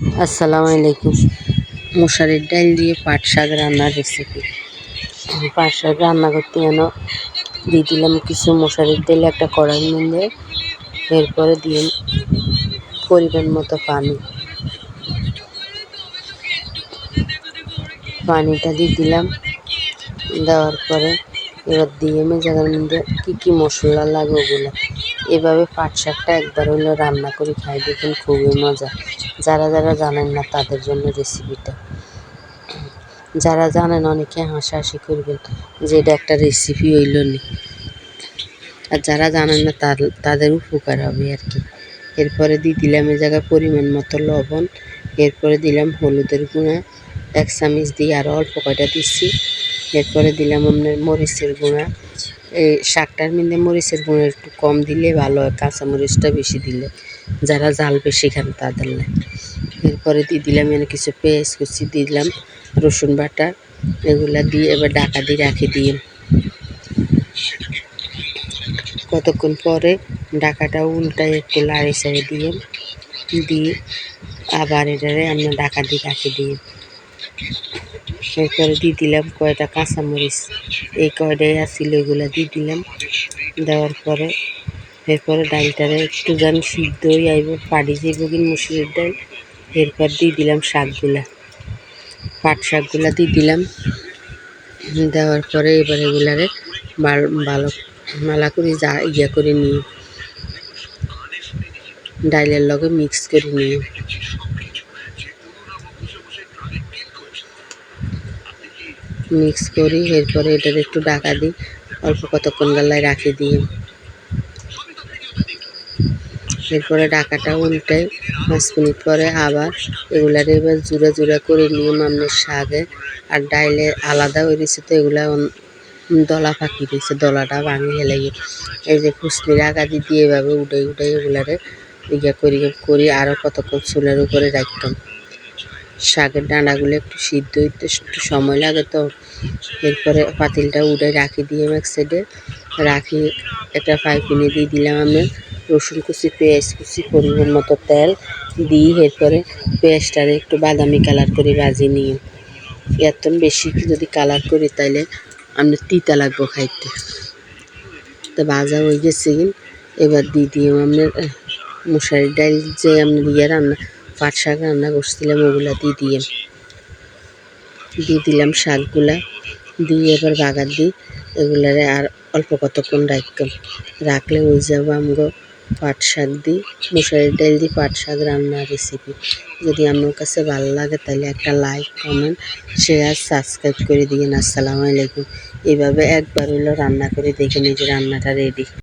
আসসালামু আলাইকুম। মশারির ডাল দিয়ে পাট শাক রান্নার রেসিপি। পাট শাক রান্না করতে দিয়ে দিলাম কিছু মশারির ডাল একটা কড়াইয়ের মধ্যে। এরপরে দিয়ে পরিমাণ মতো পানিটা দিয়ে দিলাম। দেওয়ার পরে এবার দিয়ে জায়গার মধ্যে কী মশলা লাগে ওগুলো। এভাবে পাট শাকটা একবার হলেও রান্না করে খাই দেখুন, খুবই মজা। যারা জানেন না তাদের জন্য রেসিপিটা, যারা জানেন অনেকে হাসাহাসি করবেন যে এটা একটা রেসিপি হইল নি, আর যারা জানেন না তাদের উপকার হবে আর কি। এরপরে দিয়ে দিলাম এ জায়গায় পরিমাণ মতো লবণ। এরপরে দিলাম হলুদের গুঁড়া 1 চামচ দিয়ে আরও অল্প কয়টা দিচ্ছি। এরপরে দিলাম আপনার মরিচের গুঁড়া। এই শাকটার মধ্যে মরিচের গুঁড়া একটু কম দিলে ভালো হয়, কাঁচামরিচটা বেশি দিলে যারা জাল বেশি খান তাদের লাগে। এরপরে দিয়ে দিলাম কিছু পেঁয়াজ কুচি, দিলাম রসুন বাটা। এগুলা দিয়ে এবার ঢাকা দিয়ে রাখি দিয়ে কতক্ষণ পরে ঢাকাটা উল্টায় একটু লাড়ি চাড়ি দিয়ে আবার এটারে আমরা ঢাকা দিয়ে রাখি দিয়ে এরপরে দিয়ে দিলাম কয়টা কাঁচামরিচ। এই কয়টাই আসছিল এগুলো দিয়ে দিলাম। দেওয়ার পরে এরপরে ডালটারে একটু যেন সিদ্ধ হয়ে আইব, পাড়ি যাইব কিন্তু মুসুরির ডাল। এরপর দিয়ে দিলাম শাকগুলা, পাট শাকগুলা দিয়ে দিলাম। দেওয়ার পরে এবার এগুলারে ভালো মালা করে করে নিয়ে ডাইলের লগে মিক্স করে নিয়ে এরপরে এটার একটু ঢাকা দিই, অল্প কতক্ষণ গালায় রাখি দিয়ে এরপরে ঢাকাটা উল্টাই 5 মিনিট পরে আবার এগুলারে এবার জুড়া করে নিয়ে মামনের শাকে আর ডাইলে আলাদা হয়ে রয়েছে। তো এগুলা দলা পাকি রয়েছে, দলাটা ভাঙি হেলাই এই যে খুসনির আগা দিয়ে এভাবে উঠাই এগুলারে করি আরও কতক্ষণ চুলের উপরে রাখতাম। শাকের ডাঁটাগুলো একটু সিদ্ধ হইতে একটু সময় লাগে তো। এরপরে পাতিলটা উঠে রাখি দিয়ে এক সাইডে রাখি। একটা ফ্রাই প্যানে দিয়ে দিলাম আমি রসুন কুচি, পেঁয়াজ কুচি, পরিমাণ মতো তেল দিয়ে এরপরে পেঁয়াজটারে একটু বাদামি কালার করে ভাজি নিয়ে এত বেশি যদি কালার করি তাইলে আমি তিতা লাগবো খাইতে। তো ভাজা হয়ে গেছে এবার দিয়ে আপনার মশারির ডাল যে আপনার পাট শাক রান্না করছিলাম ওগুলা দিয়ে দিলাম শাকগুলা দিয়ে এবার বাগার দিই এগুলারে আর অল্প কতক্ষণ রাখলে হয়ে যাবো আমগো পাট শাক দিই মশারির ডাল দিয়ে পাট শাক রান্নার রেসিপি। যদি আপনার কাছে ভালো লাগে তাহলে একটা লাইক, কমেন্ট, শেয়ার, সাবস্ক্রাইব করে দিন। আসসালামু আলাইকুম। এভাবে একবার হলো রান্না করে দেখে নিজে রান্নাটা রেডি।